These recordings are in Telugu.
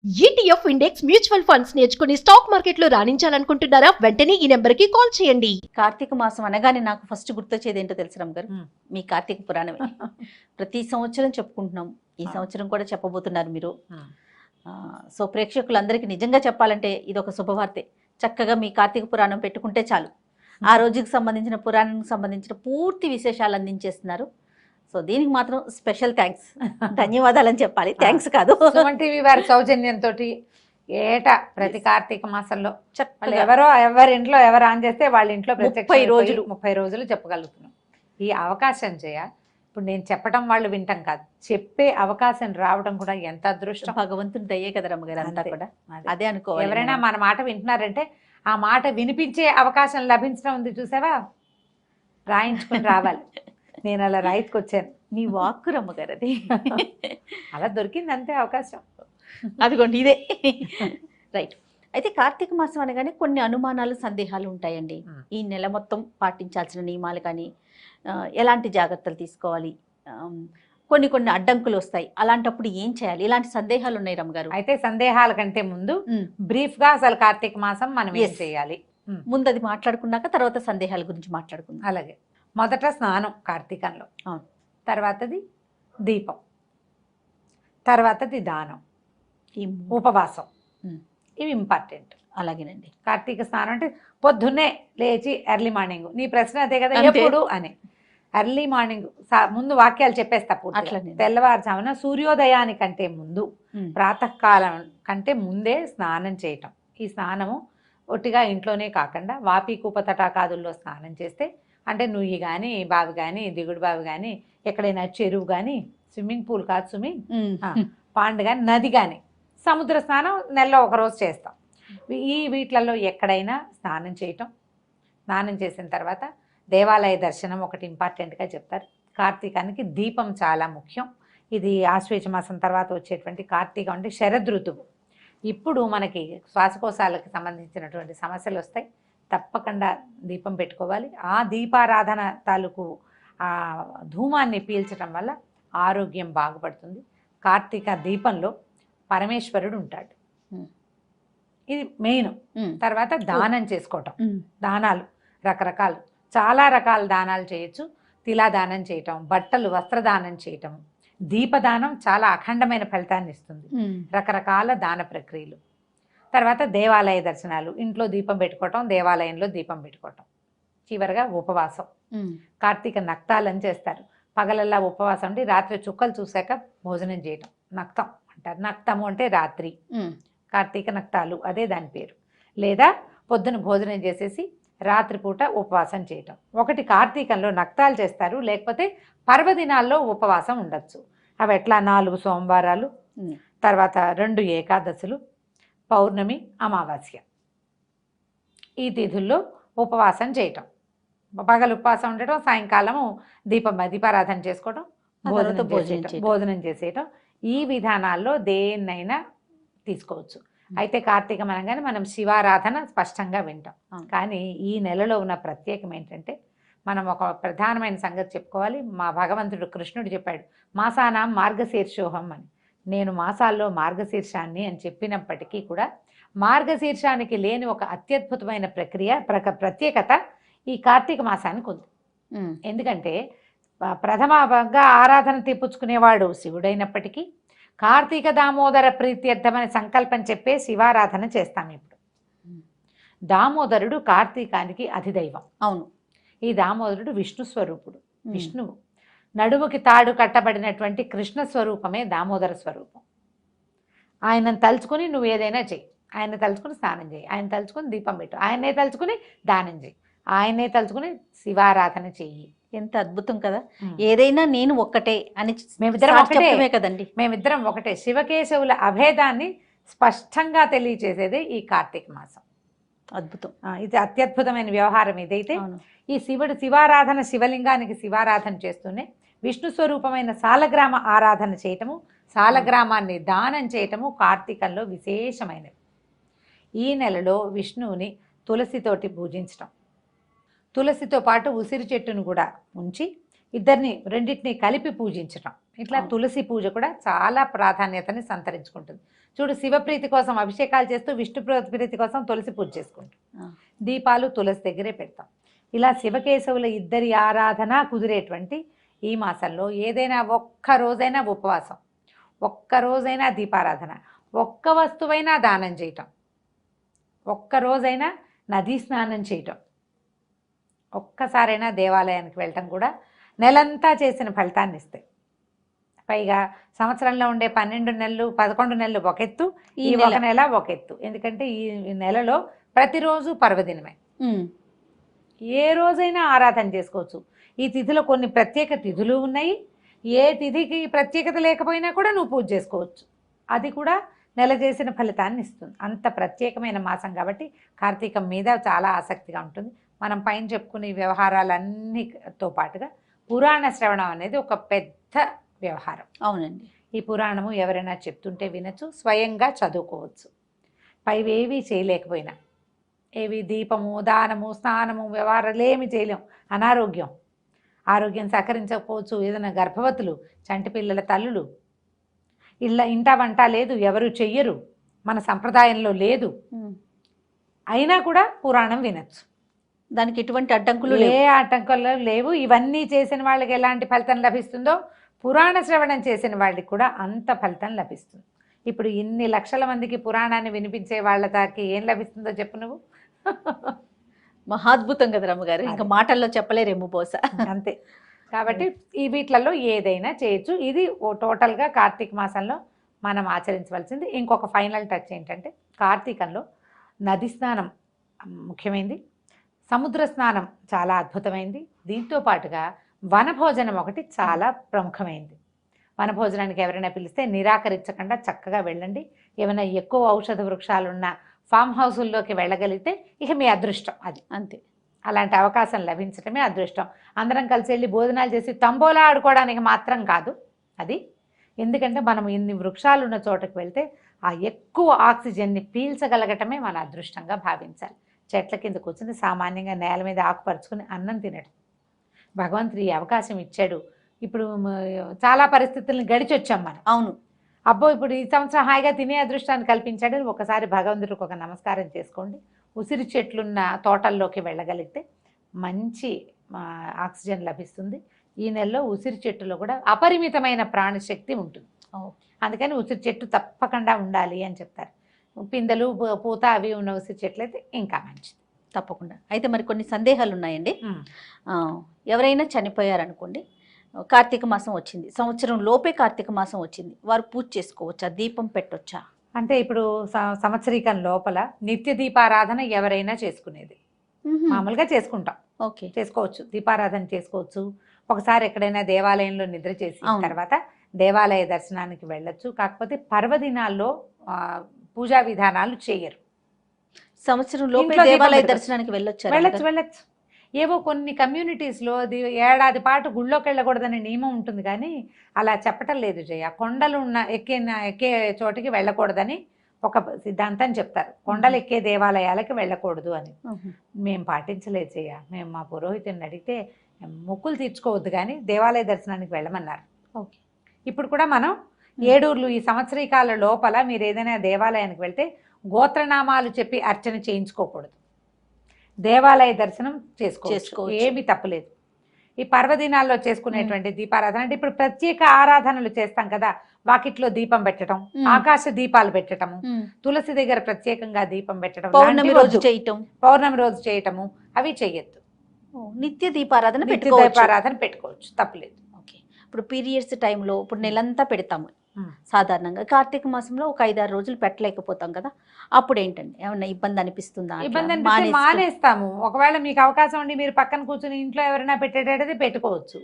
ETF ఇండెక్స్ మ్యూచువల్ ఫండ్స్ నేర్చుకుని స్టాక్ మార్కెట్లో రాణించాలనుకుంటున్నారా? వెంటనే ఈ నెంబర్కి కాల్ చేయండి. కార్తీక మాసం అనగానే నాకు ఫస్ట్ గుర్తొచ్చేది ఏంటో తెలుసు రమ్మ గారు, మీ కార్తీక పురాణమే. ప్రతి సంవత్సరం చెప్పుకుంటున్నాం, ఈ సంవత్సరం కూడా చెప్పబోతున్నారు మీరు. సో ప్రేక్షకులందరికీ నిజంగా చెప్పాలంటే ఇది ఒక శుభవార్తే. చక్కగా మీ కార్తీక పురాణం పెట్టుకుంటే చాలు, ఆ రోజుకి సంబంధించిన పురాణానికి సంబంధించిన పూర్తి విశేషాలు అందించేస్తున్నారు. సో దీనికి మాత్రం స్పెషల్ థ్యాంక్స్, ధన్యవాదాలని చెప్పాలి, థ్యాంక్స్ కాదు. సుమన్ టీవీ వారి సౌజన్యంతో ఏటా ప్రతి కార్తీక మాసంలో ఎవరి ఇంట్లో ఎవరు ఆన్ చేస్తే వాళ్ళ ఇంట్లో 30 రోజులు చెప్పగలుగుతున్నాం. ఈ అవకాశం ఇప్పుడు నేను చెప్పడం వాళ్ళు వింటాం కాదు, చెప్పే అవకాశం రావడం కూడా ఎంత అదృష్టం, భగవంతుని దయ్యే కదా రమ్మగారు, అంతా కూడా అదే అనుకో. ఎవరైనా మన మాట వింటున్నారంటే ఆ మాట వినిపించే అవకాశం లభించడం ఉంది చూసావా, రాయించుకుని రావాలి. నేను అలా రైతుకు వచ్చాను, మీ వాక్కు రమ్మగారు అది అలా దొరికింది అంతే అవకాశం. అదిగోండి ఇదే రైట్. అయితే కార్తీక మాసం అనగానే కొన్ని అనుమానాలు సందేహాలు ఉంటాయండి. ఈ నెల మొత్తం పాటించాల్సిన నియమాలు కానీ, ఎలాంటి జాగ్రత్తలు తీసుకోవాలి, కొన్ని అడ్డంకులు వస్తాయి, అలాంటప్పుడు ఏం చేయాలి, ఇలాంటి సందేహాలు ఉన్నాయి రమ్మగారు. అయితే సందేహాల కంటే ముందు బ్రీఫ్ గా అసలు కార్తీక మాసం మనం ఏం చేయాలి ముందు అది మాట్లాడుకున్నాక తర్వాత సందేహాల గురించి మాట్లాడుకుందాం. అలాగే మొదట స్నానం కార్తీకంలో, తర్వాతది దీపం, తర్వాతది దానం, ఉపవాసం, ఇవి ఇంపార్టెంట్. అలాగేనండి. కార్తీక స్నానం అంటే పొద్దున్నే లేచి ఎర్లీ మార్నింగ్, నీ ప్రశ్న అదే కదా ఎప్పుడు అని. ఎర్లీ మార్నింగ్ ముందు వాక్యాలు చెప్పేస్తా పూర్తి. తెల్లవారుజామున సూర్యోదయానికంటే ముందు, ప్రాతకాలం కంటే ముందే స్నానం చేయటం. ఈ స్నానము ఒట్టిగా ఇంట్లోనే కాకుండా వాపి కూప తటాకాదుల్లో స్నానం చేస్తే, అంటే నుయ్యి కానీ బావి కానీ దిగుడు బావి కానీ ఎక్కడైనా చెరువు కానీ, స్విమ్మింగ్ పూల్ కాదు స్విమ్మింగ్ పాండ్ కానీ నది కానీ, సముద్ర స్నానం నెలలో ఒకరోజు చేస్తాం. వీటిలలో ఎక్కడైనా స్నానం చేయటం. స్నానం చేసిన తర్వాత దేవాలయ దర్శనం ఒకటి ఇంపార్టెంట్గా చెప్తారు. కార్తీకానికి దీపం చాలా ముఖ్యం. ఇది ఆశ్వేజ మాసం తర్వాత వచ్చేటువంటి కార్తీకం అంటే శరద్ ఋతువు. ఇప్పుడు మనకి శ్వాసకోశాలకు సంబంధించినటువంటి సమస్యలు వస్తాయి, తప్పకుండా దీపం పెట్టుకోవాలి. ఆ దీపారాధన తాలూకు ఆ ధూమాన్ని పీల్చడం వల్ల ఆరోగ్యం బాగుపడుతుంది. కార్తీక దీపంలో పరమేశ్వరుడు ఉంటాడు, ఇది మెయిన్. తర్వాత దానం చేసుకోవటం. దానాలు రకరకాలు, చాలా రకాల దానాలు చేయొచ్చు. తిలాదానం చేయటం, బట్టలు వస్త్రదానం చేయటం, దీపదానం చాలా అఖండమైన ఫలితాన్ని ఇస్తుంది. రకరకాల దాన ప్రక్రియలు. తర్వాత దేవాలయ దర్శనాలు, ఇంట్లో దీపం పెట్టుకోవటం, దేవాలయంలో దీపం పెట్టుకోవటం. చివరిగా ఉపవాసం. కార్తీక నక్తాలని చేస్తారు. పగలల్లా ఉపవాసం అంటే రాత్రి చుక్కలు చూశాక భోజనం చేయటం నక్తం అంటారు. నక్తము అంటే రాత్రి, కార్తీక నక్తాలు అదే దాని పేరు. లేదా పొద్దున భోజనం చేసేసి రాత్రిపూట ఉపవాసం చేయటం. ఒకటి కార్తీకంలో నక్తాలు చేస్తారు, లేకపోతే పర్వదినాల్లో ఉపవాసం ఉండొచ్చు. అవి ఎట్లా 4 సోమవారాలు, తర్వాత 2 ఏకాదశులు, పౌర్ణమి, అమావాస్య, ఈ తిథుల్లో ఉపవాసం చేయటం. పగలు ఉపవాసం ఉండటం, సాయంకాలము దీపారాధన చేసుకోవటం, భోజనం చేసేయటం. ఈ విధానాల్లో దేన్నైనా తీసుకోవచ్చు. అయితే కార్తీకం అనగానే మనం శివారాధన స్పష్టంగా వింటాం. కానీ ఈ నెలలో ఉన్న ప్రత్యేకం ఏంటంటే, మనం ఒక ప్రధానమైన సంగతి చెప్పుకోవాలి. మా భగవంతుడు కృష్ణుడు చెప్పాడు, మాసానాం మార్గశీర్షోహం అని. నేను మాసాల్లో మార్గశీర్షాన్ని అని చెప్పినప్పటికీ కూడా మార్గశీర్షానికి లేని ఒక అత్యద్భుతమైన ప్రత్యేకత ఈ కార్తీక మాసానికి ఉంది. ఎందుకంటే ప్రథమగా ఆరాధన తీపుచ్చుకునేవాడు శివుడైనప్పటికీ కార్తీక దామోదర ప్రీత్యర్థమని సంకల్పం చెప్పే శివారాధన చేస్తాం. ఇప్పుడు దామోదరుడు కార్తీకానికి అధిదైవం. అవును. ఈ దామోదరుడు విష్ణు స్వరూపుడు. విష్ణువు నడుముకి తాడు కట్టబడినటువంటి కృష్ణ స్వరూపమే దామోదర స్వరూపం. ఆయనను తలుచుకుని నువ్వు ఏదైనా చెయ్యి. ఆయన తలుచుకుని స్నానం చేయి, ఆయన తలుచుకుని దీపం పెట్టు, ఆయనే తలుచుకుని దానం చేయి, ఆయనే తలుచుకుని శివారాధన చెయ్యి. ఎంత అద్భుతం కదా. ఏదైనా నేను ఒక్కటే అని మేమిద్దరం ఒకటే కదండి. మేమిద్దరం ఒకటే. శివకేశవుల అభేదాన్ని స్పష్టంగా తెలియచేసేదే ఈ కార్తీక మాసం. అద్భుతం. ఇది అత్యద్భుతమైన వ్యవహారం. ఇదైతే ఈ శివారాధన, శివలింగానికి శివారాధన చేస్తూనే విష్ణు స్వరూపమైన సాలగ్రామ ఆరాధన చేయటము, సాలగ్రామాన్ని దానం చేయటము కార్తీకంలో విశేషమైనవి. ఈ నెలలో విష్ణువుని తులసితోటి పూజించటం, తులసితో పాటు ఉసిరి చెట్టును కూడా ఉంచి రెండింటిని కలిపి పూజించటం, ఇట్లా తులసి పూజ కూడా చాలా ప్రాధాన్యతని సంతరించుకుంటుంది. చూడు, శివప్రీతి కోసం అభిషేకాలు చేస్తూ విష్ణు ప్రీతి కోసం తులసి పూజ చేసుకుంటాం. దీపాలు తులసి దగ్గరే పెడతాం. ఇలా శివకేశవుల ఇద్దరి ఆరాధన కుదిరేటువంటి ఈ మాసంలో ఏదైనా ఒక్క రోజైనా ఉపవాసం, ఒక్క రోజైనా దీపారాధన, ఒక్క వస్తువైనా దానం చేయటం, ఒక్క రోజైనా నదీ స్నానం చేయటం, ఒక్కసారైనా దేవాలయానికి వెళ్ళటం కూడా నెలంతా చేసిన ఫలితాన్ని ఇస్తాయి. పైగా సంవత్సరంలో ఉండే 12 నెలలు 11 నెలలు ఒక ఎత్తు, ఈ ఒక నెల ఒక ఎత్తు. ఎందుకంటే ఈ నెలలో ప్రతిరోజు పర్వదినమే. ఏ రోజైనా ఆరాధన చేసుకోవచ్చు. ఈ తిథిలో కొన్ని ప్రత్యేక తిథులు ఉన్నాయి. ఏ తిథికి ప్రత్యేకత లేకపోయినా కూడా నువ్వు పూజ చేసుకోవచ్చు. అది కూడా నెల చేసిన ఫలితాన్ని ఇస్తుంది. అంత ప్రత్యేకమైన మాసం కాబట్టి కార్తీకం మీద చాలా ఆసక్తిగా ఉంటుంది. మనం పైన చెప్పుకునే వ్యవహారాలన్నీతో పాటుగా పురాణ శ్రవణం అనేది ఒక పెద్ద వ్యవహారం. అవునండి. ఈ పురాణము ఎవరైనా చెప్తుంటే వినొచ్చు, స్వయంగా చదువుకోవచ్చు. పైవేవి చేయలేకపోయినా, ఏవి దీపము, దానము, స్నానము, వ్యవహారాలు ఏమి చేయలేం. అనారోగ్యం, ఆరోగ్యం సహకరించకపోవచ్చు. ఏదైనా గర్భవతులు, చంటి పిల్లల తల్లులు, ఇంట వంట లేదు, ఎవరు చెయ్యరు, మన సంప్రదాయంలో లేదు, అయినా కూడా పురాణం వినొచ్చు. దానికి ఎటువంటి అడ్డంకులు ఏ ఆటంకాలు లేవు. ఇవన్నీ చేసిన వాళ్ళకి ఎలాంటి ఫలితం లభిస్తుందో పురాణ శ్రవణం చేసిన వాళ్ళకి కూడా అంత ఫలితం లభిస్తుంది. ఇప్పుడు ఇన్ని లక్షల మందికి పురాణాన్ని వినిపించే వాళ్ళ దానికి ఏం లభిస్తుందో చెప్పు నువ్వు. మహాద్భుతం కదా రమ్మగారు, ఇంకా మాటల్లో చెప్పలేరేమో బహుశా. అంతే. కాబట్టి ఈ వీటిలలో ఏదైనా చేయొచ్చు. ఇది టోటల్గా కార్తీక మాసంలో మనం ఆచరించవలసింది. ఇంకొక ఫైనల్ టచ్ ఏంటంటే, కార్తీకంలో నది స్నానం ముఖ్యమైనది, సముద్ర స్నానం చాలా అద్భుతమైంది. దీంతో పాటుగా వనభోజనం ఒకటి చాలా ప్రముఖమైంది. వనభోజనానికి ఎవరైనా పిలిస్తే నిరాకరించకుండా చక్కగా వెళ్ళండి. ఏమైనా ఎక్కువ ఔషధ వృక్షాలున్న ఫామ్ హౌసుల్లోకి వెళ్ళగలిగితే ఇక మీ అదృష్టం అది. అంతే. అలాంటి అవకాశం లభించడమే అదృష్టం. అందరం కలిసి వెళ్ళి భోజనాలు చేసి తంబోలా ఆడుకోవడానికి మాత్రం కాదు అది. ఎందుకంటే మనం ఇన్ని వృక్షాలు ఉన్న చోటకు వెళ్తే ఆ ఎక్కువ ఆక్సిజన్ని పీల్చగలగటమే మన అదృష్టంగా భావించాలి. చెట్ల కింద కూర్చుని సామాన్యంగా నేల మీద ఆకుపరుచుకుని అన్నం తినడం భగవంతుడు ఈ అవకాశం ఇచ్చాడు. ఇప్పుడు చాలా పరిస్థితులను గడిచొచ్చాం మనం. అవును. అబ్బో ఇప్పుడు ఈ సంవత్సరం హాయిగా తినే అదృష్టాన్ని కల్పించాడు. ఒకసారి భగవంతుడికి ఒక నమస్కారం చేసుకోండి. ఉసిరి చెట్లున్న తోటల్లోకి వెళ్ళగలిగితే మంచి ఆక్సిజన్ లభిస్తుంది. ఈ నెలలో ఉసిరి చెట్టులో కూడా అపరిమితమైన ప్రాణశక్తి ఉంటుంది. అందుకని ఉసిరి చెట్టు తప్పకుండా ఉండాలి అని చెప్తారు. పిందెలు పూత అవి ఉన్న ఉసిరి చెట్లు అయితే ఇంకా మంచిది. తప్పకుండా. అయితే మరి కొన్ని సందేహాలు ఉన్నాయండి. ఎవరైనా చనిపోయారనుకోండి, కార్తీక మాసం వచ్చింది, సంవత్సరం లోపే కార్తీక మాసం వచ్చింది, వారు పూజ చేసుకోవచ్చా, దీపం పెట్టొచ్చా? అంటే ఇప్పుడు సంవత్సరీకం లోపల నిత్య దీపారాధన ఎవరైనా చేసుకునేది, మామూలుగా చేసుకుంటాం. ఓకే, చేసుకోవచ్చు, దీపారాధన చేసుకోవచ్చు. ఒకసారి ఎక్కడైనా దేవాలయంలో నిద్ర చేసి తర్వాత దేవాలయ దర్శనానికి వెళ్ళొచ్చు. కాకపోతే పర్వదినాల్లో పూజా విధానాలు చేయరు. సంవత్సరం లోపే దేవాలయ దర్శనానికి వెళ్ళొచ్చు. ఏవో కొన్ని కమ్యూనిటీస్లో అది ఏడాది పాటు గుళ్ళోకి వెళ్ళకూడదనే నియమం ఉంటుంది, కానీ అలా చెప్పటం లేదు జయ. కొండలు ఉన్న ఎక్కే చోటికి వెళ్ళకూడదని ఒక సిద్ధాంతం చెప్తారు. కొండలు ఎక్కే దేవాలయాలకి వెళ్ళకూడదు అని. మేము పాటించలేదు జయ. మేము మా పురోహితుని అడిగితే మొక్కులు తీర్చుకోవద్దు కానీ దేవాలయ దర్శనానికి వెళ్ళమన్నారు. ఓకే. ఇప్పుడు కూడా మనం ఏడూర్లు ఈ సంవత్సరీకాల లోపల మీరు ఏదైనా దేవాలయానికి వెళ్తే గోత్రనామాలు చెప్పి అర్చన చేయించుకోకూడదు. దేవాలయ దర్శనం చేసుకోవచ్చు, ఏమీ తప్పులేదు. ఈ పర్వదినాల్లో చేసుకునేటువంటి దీపారాధన అంటే ఇప్పుడు ప్రత్యేక ఆరాధనలు చేస్తాం కదా, వాకిట్లో దీపం పెట్టడం, ఆకాశ దీపాలు పెట్టడము, తులసి దగ్గర ప్రత్యేకంగా దీపం పెట్టడం, పౌర్ణమి రోజు చేయటము అవి చెయ్యొద్దు. నిత్య దీపారాధన పెట్టుకోవచ్చు, తప్పులేదు. ఓకే. ఇప్పుడు పీరియడ్స్ టైంలో ఇప్పుడు నెలంతా పెడతాము సాధారణంగా, కార్తీక మాసంలో ఒక 5-6 రోజులు పెట్టలేకపోతాం కదా, అప్పుడు ఏంటండి ఏమన్నా ఇబ్బంది అనిపిస్తుందా? ఇబ్బంది అనిపిస్తే మానేస్తాము. ఒకవేళ మీకు అవకాశం ఉండి మీరు పక్కన కూర్చుని ఇంట్లో ఎవరైనా పెట్టేటది పెట్టుకోవచ్చు.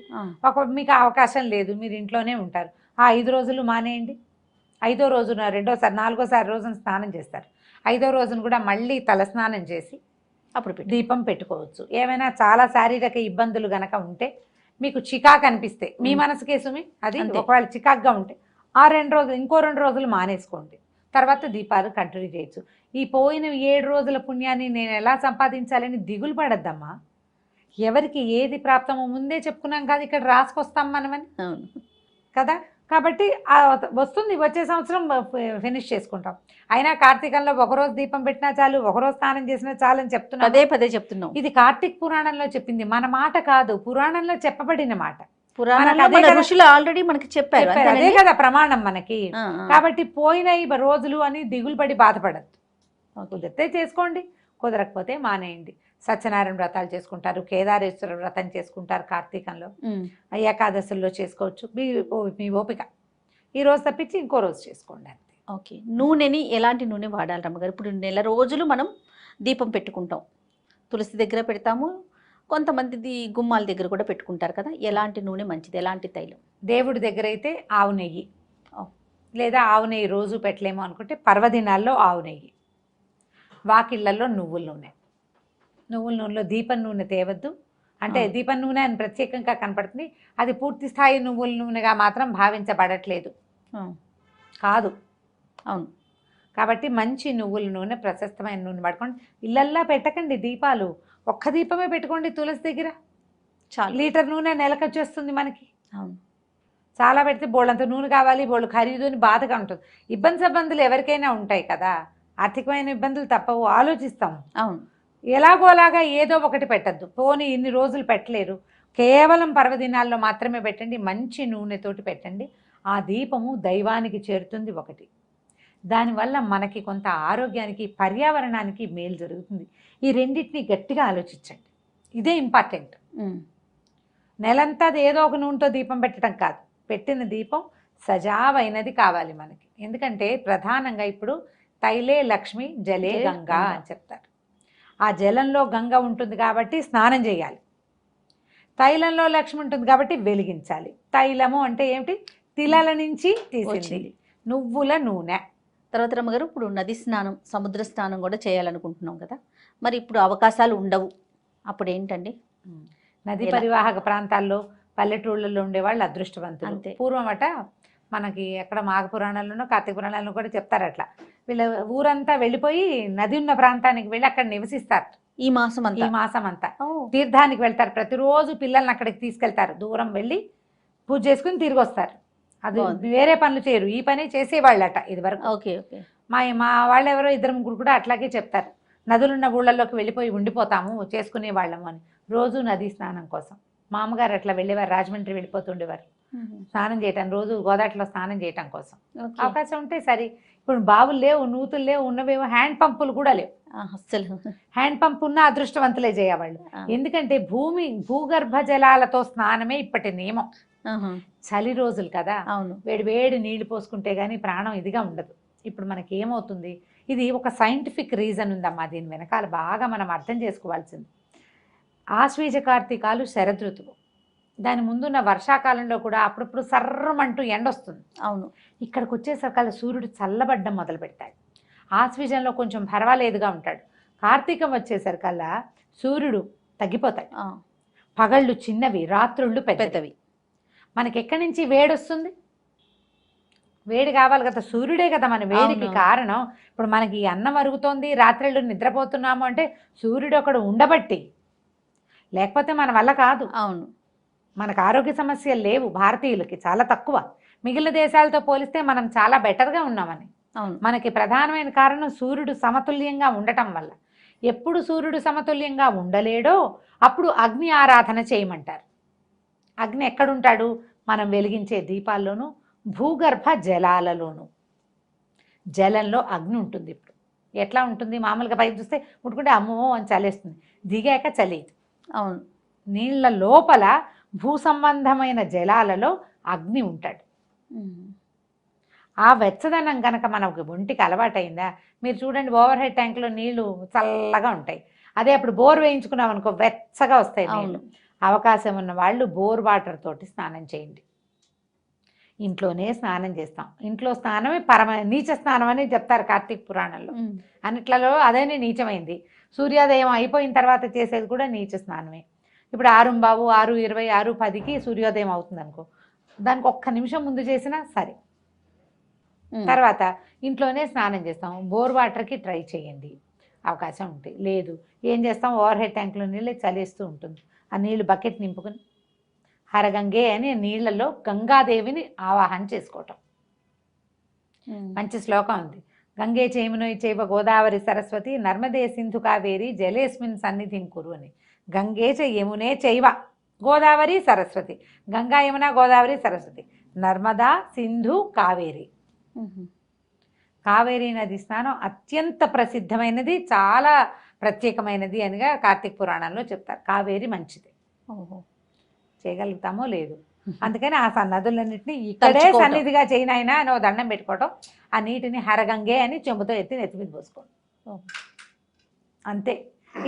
మీకు అవకాశం లేదు, మీరు ఇంట్లోనే ఉంటారు, ఆ 5 రోజులు మానేయండి. 5వ రోజున 4వ రోజున స్నానం చేస్తారు. 5వ రోజున కూడా మళ్ళీ తలస్నానం చేసి అప్పుడు దీపం పెట్టుకోవచ్చు. ఏమైనా చాలా శారీరక ఇబ్బందులు గనక ఉంటే, మీకు చికాకు అనిపిస్తే మీ మనసుకేసుమి అది, ఒకవేళ చికాకుగా ఉంటే ఆ 2 రోజులు ఇంకో 2 రోజులు మానేసుకోండి, తర్వాత దీపాలు కంటిన్యూ చేయొచ్చు. ఈ పోయిన 7 రోజుల పుణ్యాన్ని నేను ఎలా సంపాదించాలని దిగులు పడద్దమ్మా. ఎవరికి ఏది ప్రాప్తమో ముందే చెప్పుకున్నాం కాదు, ఇక్కడ రాసుకొస్తాం మనమని కదా. కాబట్టి వస్తుంది, వచ్చే సంవత్సరం ఫినిష్ చేసుకుంటాం. అయినా కార్తీకంలో ఒకరోజు దీపం పెట్టినా చాలు, ఒకరోజు స్నానం చేసినా చాలు అని చెప్తున్నాం. పదే చెప్తున్నాం. ఇది కార్తీక్ పురాణంలో చెప్పింది, మన మాట కాదు, పురాణంలో చెప్పబడిన మాట. పురాణాల్లో మన ఋషులు ఆల్రెడీ మనకి చెప్పారు, అదే కదా ప్రమాణం మనకి. కాబట్టి పోయిన ఈ రోజులు అని దిగులు పడి బాధపడద్దు. కుదిరితే చేసుకోండి, కుదరకపోతే మానేయండి. సత్యనారాయణ వ్రతాలు చేసుకుంటారు, కేదారేశ్వర వ్రతం చేసుకుంటారు కార్తీకంలో, ఏకాదశుల్లో చేసుకోవచ్చు. మీ ఓపిక, ఈ రోజు తప్పించి ఇంకో రోజు చేసుకోండి అంతే. ఓకే. నూనెని ఎలాంటి నూనె వాడాలి రమ్మగారు? ఇప్పుడు నెల రోజులు మనం దీపం పెట్టుకుంటాం, తులసి దగ్గర పెడతాము, కొంతమంది గుమ్మాల దగ్గర కూడా పెట్టుకుంటారు కదా, ఎలాంటి నూనె మంచిది, ఎలాంటి తైలం? దేవుడి దగ్గర అయితే ఆవు నెయ్యి, లేదా ఆవు నెయ్యి రోజు పెట్టలేము అనుకుంటే పర్వదినాల్లో ఆవు నెయ్యి. వాకిళ్ళల్లో నువ్వుల నూనె. నువ్వుల నూనెలో దీపం నూనె తేవద్దు, అంటే దీపం నూనె అని ప్రత్యేకంగా కనపడుతుంది, అది పూర్తి స్థాయి నువ్వుల నూనెగా మాత్రం భావించబడట్లేదు, కాదు. అవును. కాబట్టి మంచి నువ్వుల నూనె, ప్రశస్తమైన నూనె పడుకోండి. ఇళ్ళల్లా పెట్టకండి దీపాలు, ఒక్క దీపమే పెట్టుకోండి తులసి దగ్గర. చాలా లీటర్ నూనె నెలకు వచ్చేస్తుంది మనకి. అవును. చాలా పెడితే బోళ్ళంత నూనె కావాలి, బోళ్ళు ఖరీదు అని బాధగా ఉంటుంది. ఇబ్బందులు ఎవరికైనా ఉంటాయి కదా, ఆర్థికమైన ఇబ్బందులు తప్పవు, ఆలోచిస్తాం. అవును. ఎలాగోలాగా ఏదో ఒకటి పెట్టద్దు. పోనీ ఇన్ని రోజులు పెట్టలేరు, కేవలం పర్వదినాల్లో మాత్రమే పెట్టండి, మంచి నూనెతోటి పెట్టండి. ఆ దీపము దైవానికి చేరుతుంది ఒకటి, దానివల్ల మనకి కొంత ఆరోగ్యానికి, పర్యావరణానికి మేలు జరుగుతుంది. ఈ రెండింటిని గట్టిగా ఆలోచించండి, ఇదే ఇంపార్టెంట్. నెలంతా ఏదో ఒక నూనెతో దీపం పెట్టడం కాదు, పెట్టిన దీపం సజావైనది కావాలి మనకి. ఎందుకంటే ప్రధానంగా ఇప్పుడు తైలే లక్ష్మి జలే గంగా అని చెప్తారు. ఆ జలంలో గంగ ఉంటుంది కాబట్టి స్నానం చేయాలి, తైలంలో లక్ష్మి ఉంటుంది కాబట్టి వెలిగించాలి. తైలము అంటే ఏమిటి? తిలల నుంచి తీసింది, నువ్వుల నూనె. తర్వాత రమ్మగారు, ఇప్పుడు నది స్నానం, సముద్ర స్నానం కూడా చేయాలనుకుంటున్నాం కదా, మరి ఇప్పుడు అవకాశాలు ఉండవు, అప్పుడు ఏంటండి? నది పరివాహక ప్రాంతాల్లో పల్లెటూళ్ళల్లో ఉండేవాళ్ళు అదృష్టవంతులు. పూర్వమట మనకి ఎక్కడ మాఘ పురాణాల్లోనో కార్తీక పురాణాల్లో కూడా చెప్తారు, అట్లా వీళ్ళ ఊరంతా వెళ్ళిపోయి నది ఉన్న ప్రాంతానికి వెళ్ళి అక్కడ నివసిస్తారు. ఈ మాసం అంతా తీర్థానికి వెళ్తారు, ప్రతిరోజు పిల్లల్ని అక్కడికి తీసుకెళ్తారు, దూరం వెళ్ళి పూజ చేసుకుని తిరిగి వస్తారు. అది వేరే పనులు చేయరు, ఈ పని చేసేవాళ్ళట ఇది వరకు. Okay okay. మా వాళ్ళు ఎవరో 2-3 కూడా అట్లాగే చెప్తారు, నదులున్న ఊళ్ళల్లోకి వెళ్ళిపోయి ఉండిపోతాము చేసుకునే వాళ్ళము అని. రోజు నదీ స్నానం కోసం మా అమ్మగారు అట్లా వెళ్ళేవారు, రాజమండ్రి వెళ్ళిపోతుండేవారు స్నానం చేయటం, రోజు గోదావరిలో స్నానం చేయటం కోసం. అవకాశం ఉంటే సరే. ఇప్పుడు బావులు లేవు, నూతులు లేవు, ఉన్నవేమో హ్యాండ్ పంపులు కూడా లేవు. అస్సలు హ్యాండ్ పంప్ ఉన్న అదృష్టవంతులే చేయవాళ్ళు. ఎందుకంటే భూగర్భ జలాలతో స్నానమే ఇప్పటి నియమం. చలి రోజులు కదా, అవును, వేడి నీళ్లు పోసుకుంటే గానీ ప్రాణం ఇదిగా ఉండదు. ఇప్పుడు మనకి ఏమవుతుంది, ఇది ఒక సైంటిఫిక్ రీజన్ ఉందమ్మా దీని వెనకాల, బాగా మనం అర్థం చేసుకోవాల్సింది. ఆశ్వీజ కార్తీకాలు శరదృతువు, దాని ముందున్న వర్షాకాలంలో కూడా అప్పుడప్పుడు సర్రమంటూ ఎండొస్తుంది. అవును. ఇక్కడికి వచ్చేసరికల్లా సూర్యుడు చల్లబడ్డం మొదలు పెడతాడు. ఆశ్వీజంలో కొంచెం పర్వాలేదుగా ఉంటాడు, కార్తీకం వచ్చేసరికల్లా సూర్యుడు తగ్గిపోతాడు, పగళ్ళు చిన్నవి, రాత్రుళ్ళు పెద్దవి. మనకి ఎక్కడి నుంచి వేడి వస్తుంది? వేడి కావాలి కదా, సూర్యుడే కదా మన వేడికి కారణం. ఇప్పుడు మనకి అన్నం అరుగుతోంది, రాత్రిళ్ళు నిద్రపోతున్నాము అంటే సూర్యుడు ఒకడు ఉండబట్టి, లేకపోతే మన వల్ల కాదు. అవును. మనకు ఆరోగ్య సమస్యలు లేవు భారతీయులకి, చాలా తక్కువ. మిగిలిన దేశాలతో పోలిస్తే మనం చాలా బెటర్గా ఉన్నామని. అవును. మనకి ప్రధానమైన కారణం సూర్యుడు సమతుల్యంగా ఉండటం వల్ల. ఎప్పుడు సూర్యుడు సమతుల్యంగా ఉండలేడో అప్పుడు అగ్ని ఆరాధన చేయమంటారు. అగ్ని ఎక్కడుంటాడు? మనం వెలిగించే దీపాల్లోనూ, భూగర్భ జలాలలోనూ. జలంలో అగ్ని ఉంటుంది. ఇప్పుడు ఎట్లా ఉంటుంది? మామూలుగా పైకి చూస్తే ముట్టుకుంటే అమ్మో అని చలేస్తుంది, దిగాక చలేదు. అవును. నీళ్ళ లోపల భూ సంబంధమైన జలాలలో అగ్ని ఉంటాడు. ఆ వెచ్చదనం కనుక మనకు ఒంటికి అలవాటైందా, మీరు చూడండి ఓవర్ హెడ్ ట్యాంక్లో నీళ్లు చల్లగా ఉంటాయి, అదే అప్పుడు బోర్ వేయించుకున్నాం అనుకో వెచ్చగా వస్తాయి నీళ్ళు. అవకాశం ఉన్న వాళ్ళు బోర్ వాటర్ తోటి స్నానం చేయండి. ఇంట్లోనే స్నానం చేస్తాం, ఇంట్లో స్నానమే నీచ స్నానం అని చెప్తారు కార్తీక పురాణంలో. అన్నిట్లలో అదేనే నీచమైంది. సూర్యోదయం అయిపోయిన తర్వాత చేసేది కూడా నీచ స్నానమే. ఇప్పుడు 6:15, 6:20, 6:10కి సూర్యోదయం అవుతుంది అనుకో, దానికి ఒక్క నిమిషం ముందు చేసినా సరే. తర్వాత ఇంట్లోనే స్నానం చేస్తాం, బోర్ వాటర్కి ట్రై చేయండి, అవకాశం ఉంటుంది. లేదు ఏం చేస్తాం, ఓవర్ హెడ్ ట్యాంక్లో నీళ్ళే చలేస్తూ ఉంటుంది, ఆ నీళ్ళు బకెట్ నింపుకొని హరగంగే అని నీళ్లలో గంగాదేవిని ఆవాహన చేసుకోవటం. మంచి శ్లోకం ఉంది. గంగే చేమునై చైవ గోదావరి సరస్వతి నర్మదే సింధు కావేరి జలేస్మిన్ సన్నిధిం కురు అని. గంగే చ యమునే చైవ గోదావరి సరస్వతి, గంగా యమున గోదావరి సరస్వతి, నర్మదా సింధు కావేరి. కావేరీ నది స్నానం అత్యంత ప్రసిద్ధమైనది, చాలా ప్రత్యేకమైనది అనిగా కార్తీక పురాణంలో చెప్తారు. కావేరి మంచిది, చేయగలుగుతామో లేదు. అందుకని ఆ నదులన్నింటినీ ఇక్కడే సన్నిధిగా చేయనైనా అని ఓ దండం పెట్టుకోవటం, ఆ నీటిని హరగంగే అని చెంబుతో ఎత్తి నెత్తి మీద పోసుకోవడం అంతే.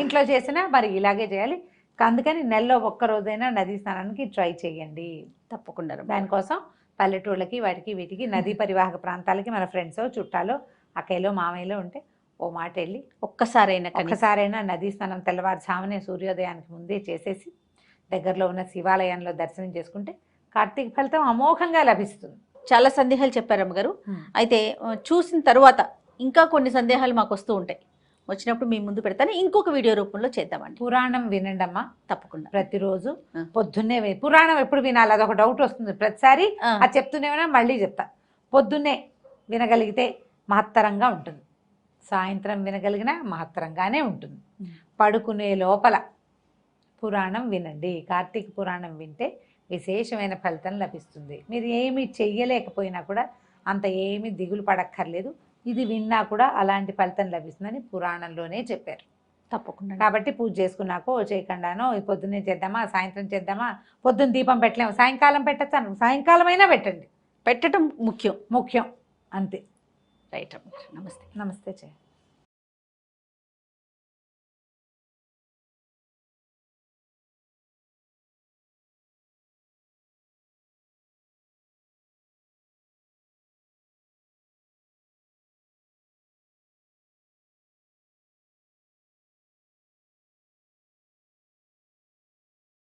ఇంట్లో చేసినా మరి ఇలాగే చేయాలి. అందుకని నెలలో ఒక్కరోజైనా నదీ స్నానానికి ట్రై చేయండి తప్పకుండా. దానికోసం పల్లెటూళ్ళకి వాటికి వీటికి నదీ పరివాహక ప్రాంతాలకి మన ఫ్రెండ్స్ చుట్టాలు అక్కయ్యలో మామయ్యలో ఉంటే ఓ మాట వెళ్ళి ఒక్కసారైనా నదీ స్నానం తెల్లవారుజామునే సూర్యోదయానికి ముందే చేసేసి దగ్గరలో ఉన్న శివాలయంలో దర్శనం చేసుకుంటే కార్తీక ఫలితం అమోఘంగా లభిస్తుంది. చాలా సందేహాలు చెప్పారు అమ్మగారు. అయితే చూసిన తర్వాత ఇంకా కొన్ని సందేహాలు మాకు వస్తూ ఉంటాయి, వచ్చినప్పుడు మీ ముందు పెడతాను, ఇంకొక వీడియో రూపంలో చేద్దామండి. పురాణం వినండి అమ్మా తప్పకుండా. ప్రతిరోజు పొద్దున్నే పురాణం ఎప్పుడు వినాలి అదొక డౌట్ వస్తుంది ప్రతిసారి. అది చెప్తూనే మళ్ళీ చెప్తా. పొద్దున్నే వినగలిగితే మహత్తరంగా ఉంటుంది, సాయంత్రం వినగలిగినా మహత్తరంగానే ఉంటుంది. పడుకునే లోపల పురాణం వినండి. కార్తీక పురాణం వింటే విశేషమైన ఫలితం లభిస్తుంది. మీరు ఏమి చెయ్యలేకపోయినా కూడా అంత ఏమి దిగులు పడక్కర్లేదు. ఇది విన్నా కూడా అలాంటి ఫలితం లభిస్తుందని పురాణంలోనే చెప్పారు. తప్పకుండా. కాబట్టి పూజ చేసుకున్నాకో చేయకుండానో పొద్దున్నే చేద్దామా సాయంత్రం చేద్దామా, పొద్దున్న దీపం పెట్టలేము సాయంకాలం పెట్టచ్చు, సాయంకాలం అయినా పెట్టండి. పెట్టడం ముఖ్యం ముఖ్యం అంతే. రైట్ అమ్మ. నమస్తే. నమస్తే.